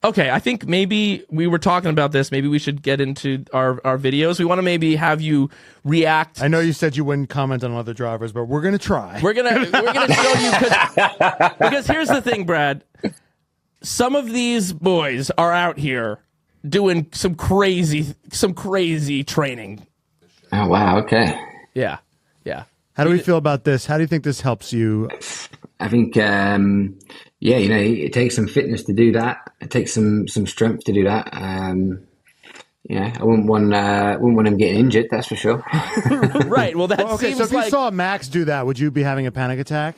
Okay, I think maybe we were talking about this. Maybe we should get into our videos. We want to maybe have you react. I know you said you wouldn't comment on other drivers, but we're gonna try. We're gonna show you because here's the thing, Brad. Some of these boys are out here doing some crazy training. Oh wow! Okay. Yeah. How do we feel about this? How do you think this helps you? I think, it takes some fitness to do that. It takes some strength to do that. I wouldn't want him getting injured. That's for sure. Right. Well, okay. So if you saw Max do that, would you be having a panic attack?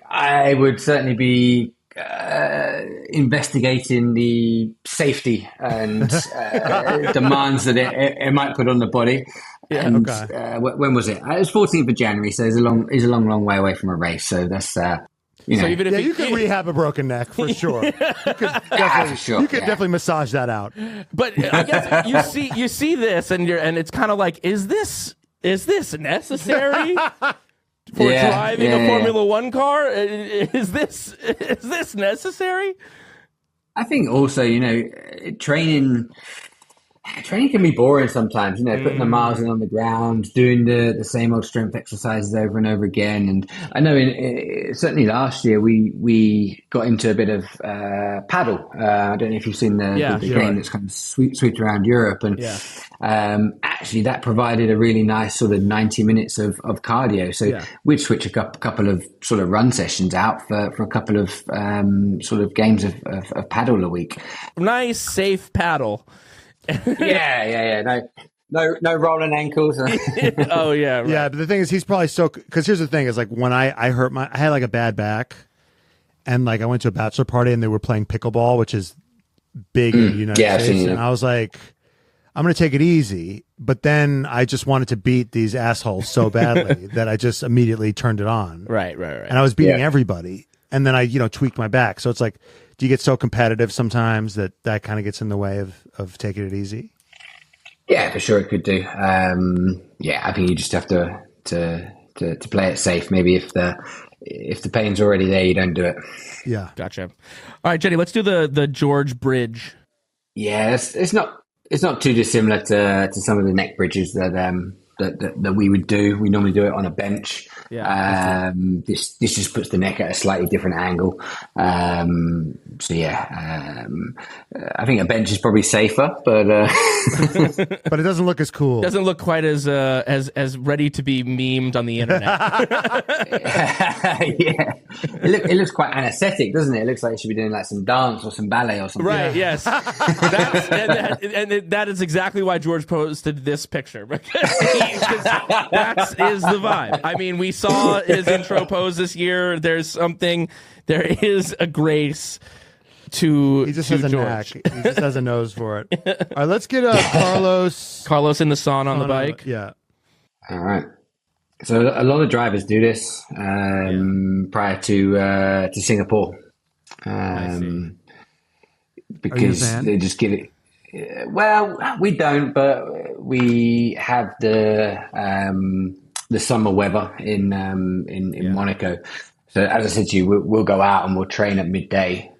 I would certainly be investigating the safety and demands that it might put on the body. Yeah, and okay. When was it? It was 14th of January, so he's a long way away from a race. So that's So even if you could rehab a broken neck for sure. You could definitely massage that out. But I guess you see this and it's kind of like, is this necessary for driving a Formula One car? Is this necessary? I think also, training can be boring sometimes, putting the miles in on the ground, doing the same old strength exercises over and over again. And I know certainly last year we got into a bit of paddle. I don't know if you've seen the game that's kind of swept around Europe. And actually that provided a really nice sort of 90 minutes of cardio. So we'd switch a couple of sort of run sessions out for a couple of sort of games of paddle a week. Nice, safe paddle. Yeah. No rolling ankles. Oh yeah, right. Yeah. But the thing is, he's probably because here's the thing is like when I had like a bad back, and like I went to a bachelor party and they were playing pickleball, which is big in the United States, and I was like, I'm gonna take it easy, but then I just wanted to beat these assholes so badly that I just immediately turned it on. Right. And I was beating everybody, and then I tweaked my back. So it's like, do you get so competitive sometimes that kind of gets in the way of taking it easy? Yeah, for sure it could do. I think you just have to play it safe. Maybe if the pain's already there, you don't do it. Yeah, gotcha. All right, Jenny, let's do the George Bridge. Yeah, it's not too dissimilar to some of the neck bridges that we would do. We normally do it on a bench. Yeah. This just puts the neck at a slightly different angle. I think a bench is probably safer, but but it doesn't look as cool. Doesn't look quite as ready to be memed on the internet. Yeah, it looks quite anesthetic, doesn't it? It looks like you should be doing like some dance or some ballet or something. Right. Yes. That is exactly why George posted this picture, because that is the vibe. I mean, we saw his intro pose this year. There is a grace to he just to has a George. knack. He just has a nose for it. All right, let's get Carlos in the sun on the bike. Yeah. All right. So a lot of drivers do this prior to Singapore, because they just give it. Well, we don't, but we have the summer weather in Monaco. So as I said to you, we'll go out and we'll train at midday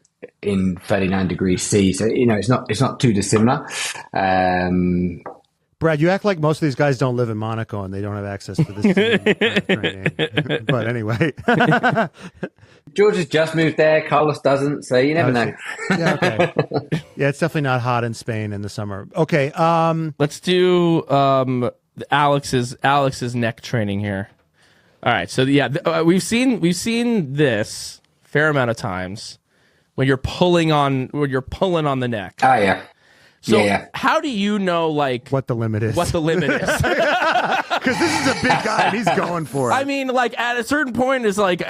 in 39 degrees C. So it's not too dissimilar. Brad, you act like most of these guys don't live in Monaco and they don't have access to this training. But anyway. George has just moved there. Carlos doesn't, so you never know. Yeah, okay. Yeah, it's definitely not hot in Spain in the summer. Okay. Let's do Alex's neck training here. All right. So we've seen this fair amount of times when you're pulling on the neck. Oh yeah. So how do you know what the limit is? Because this is a big guy and he's going for it. I mean, like at a certain point is like,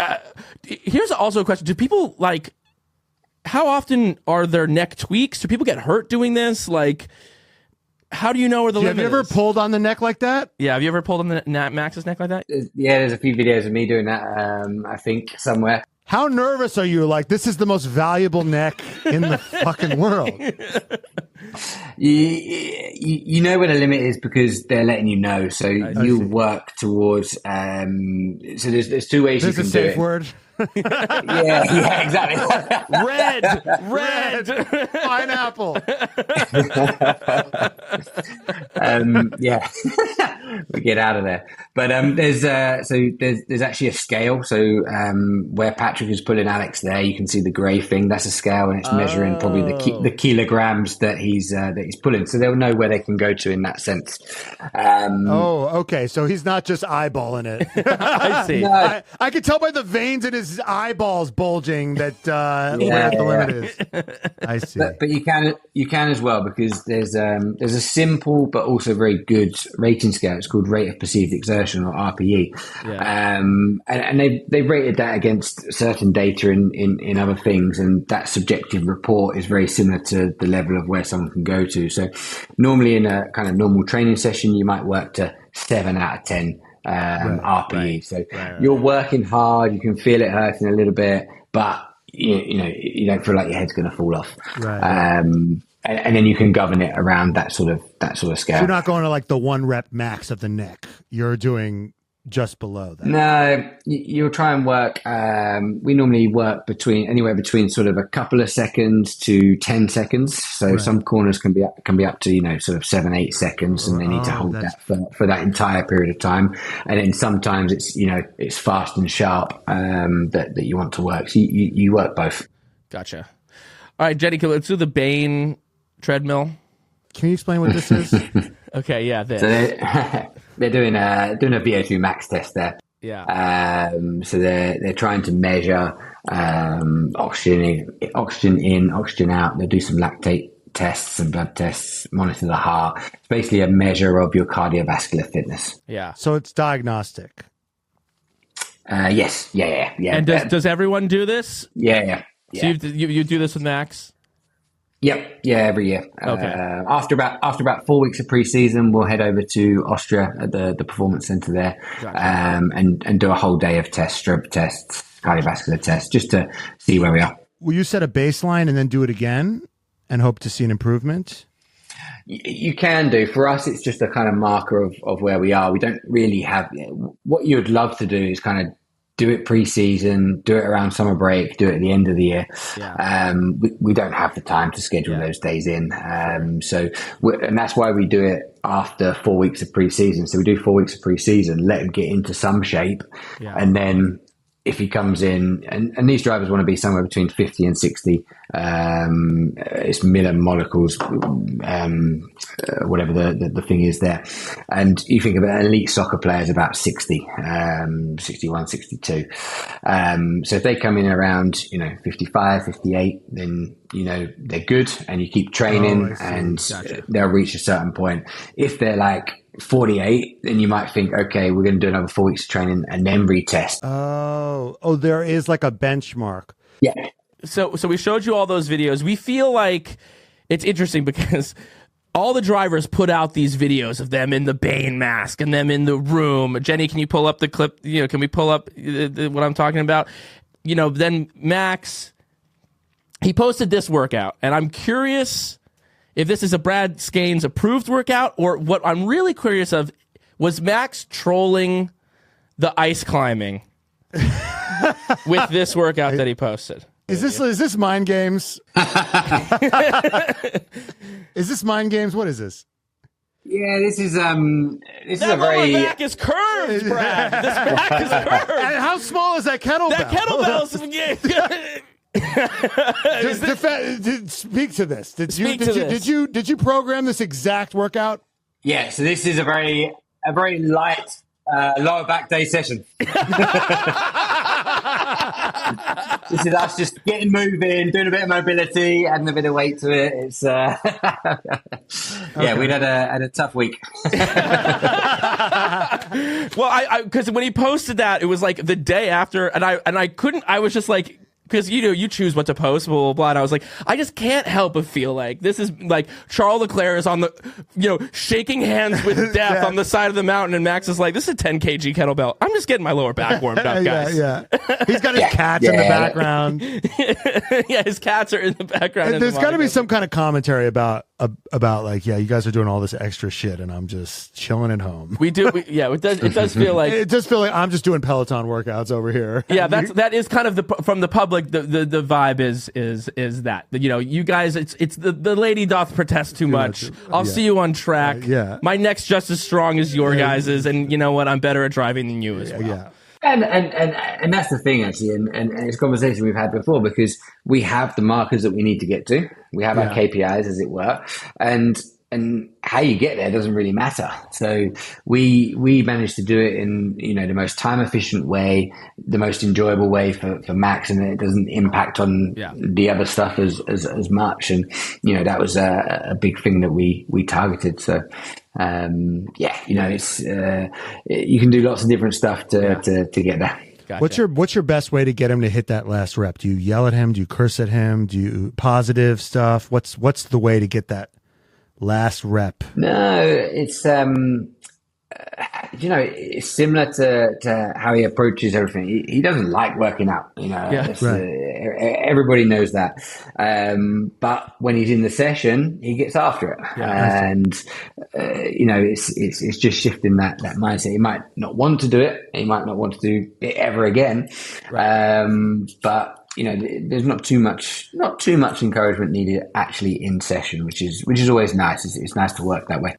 here's also a question. Do people how often are there neck tweaks? Do people get hurt doing this? Like, how do you know where the limit is? Have you ever pulled on the neck like that? Yeah. Have you ever pulled on the Max's neck like that? Yeah, there's a few videos of me doing that, I think, somewhere. How nervous are you? Like, this is the most valuable neck in the fucking world. You know where the limit is because they're letting you know. So you work towards. So there's two ways you can do it. There's a safe word. Yeah, exactly. Red. Pineapple. Yeah, we get out of there. But there's actually a scale. So where Patrick is pulling Alex there, you can see the grey thing. That's a scale, and it's measuring probably the kilograms that he's pulling. So they'll know where they can go to in that sense. Okay. So he's not just eyeballing it. I see. No. I could tell by the veins in his eyeballs bulging that where the limit is. I see. But you can as well, because there's a simple but also very good rating scale. It's called rate of perceived exertion, or RPE. Yeah. And they've rated that against certain data in other things, and that subjective report is very similar to the level of where someone can go to. So normally in a kind of normal training session, you might work to 7 out of 10 RPE. So you're working hard, you can feel it hurting a little bit, but you don't feel like your head's going to fall off. Right. And then you can govern it around that sort of scale. So you're not going to like the 1 rep max of the neck. You're doing just below that. No, you'll try and work. We normally work anywhere between sort of a couple of seconds to 10 seconds. So some corners can be up to sort of 7-8 seconds, and they need to hold that for that entire period of time. And then sometimes it's fast and sharp that you want to work. So you work both. Gotcha. All right, Jenny, let's do the Bain treadmill. Can you explain what this is? Okay, yeah, this. So they're doing a VO2 max test there. Yeah. So they're trying to measure oxygen in, oxygen out. They'll do some lactate tests and blood tests, monitor the heart. It's basically a measure of your cardiovascular fitness. Yeah. So it's diagnostic. Yes. Yeah. And does everyone do this? Yeah. So you do this with Max? Yep. Yeah, every year. Okay. After about 4 weeks of pre-season, we'll head over to Austria at the performance center there, Gotcha. and do a whole day of tests, stroke tests, cardiovascular tests, just to see where we are. Will you set a baseline and then do it again and hope to see an improvement? You can do. For us, it's just a kind of marker of where we are. We don't really have what you would love to do is kind of do it pre-season, do it around summer break, do it at the end of the year. Yeah. We don't have the time to schedule those days in. And that's why we do it after 4 weeks of pre-season. So we do 4 weeks of pre-season, let him get into some shape. Yeah. And then if he comes in, and these drivers want to be somewhere between 50 and 60, it's millimolecules, whatever the thing is there. And you think about elite soccer players about 60, 61, 62. So if they come in around, 55, 58, then, they're good, and you keep training and Gotcha. They'll reach a certain point. If they're like 48, then you might think, okay, we're going to do another 4 weeks of training and then retest. Oh, there is like a benchmark. Yeah. So we showed you all those videos. We feel like it's interesting because all the drivers put out these videos of them in the Bain mask and them in the room. Jenny, can you pull up the clip? Can we pull up what I'm talking about? Then Max, he posted this workout, and I'm curious if this is a Brad Skeins approved workout, or what I'm really curious of was Max trolling the ice climbing with this workout that he posted. Is this mind games? Is this mind games? What is this? Yeah, this is a That very lower back is curved, Brad. This back is curved. And how small is that kettlebell? That kettlebell's Speak to this. Did this. you program this exact workout? yeah. So this is a very light lower back day session. This is us just getting moving, doing a bit of mobility, adding a bit of weight to it. It's yeah, we'd had a tough week. Well, I because when he posted that, it was like the day after, and I couldn't. I was just like, because you choose what to post, blah blah blah. And I was like, I just can't help but feel like this is like Charles Leclerc is on the shaking hands with death on the side of the mountain, and Max is like, this is a 10 kg kettlebell. I'm just getting my lower back warmed up, guys. Yeah. He's got his cats in the background. Yeah, his cats are in the background. There's got to be some kind of commentary about about like, yeah, you guys are doing all this extra shit and I'm just chilling at home. We do. It does feel like it does feel like I'm just doing Peloton workouts over here. Yeah, that is kind of from the public. The vibe is that, you know, you guys, it's the lady doth protest too much. I'll see you on track. Yeah, my neck's just as strong as your guys's, and you know what? I'm better at driving than you as well. Yeah. And that's the thing, actually, and it's a conversation we've had before, because we have the markers that we need to get to. We have our KPIs, as it were, and how you get there doesn't really matter. So we managed to do it in, you know, the most time efficient way, the most enjoyable way for Max, and it doesn't impact on the other stuff as much. And you know, that was a big thing that we targeted. So. You know, it's you can do lots of different stuff to get there. Gotcha. What's your best way to get him to hit that last rep? Do you yell at him? Do you curse at him? Do you positive stuff? What's the way to get that last rep? No, it's you know, it's similar to how he approaches everything. He doesn't like working out, you know. Everybody knows that. But when he's in the session, he gets after it, and you know, it's just shifting that mindset. He might not want to do it. He might not want to do it ever again. But you know, there's not too much encouragement needed actually in session, which is always nice. It's nice to work that way.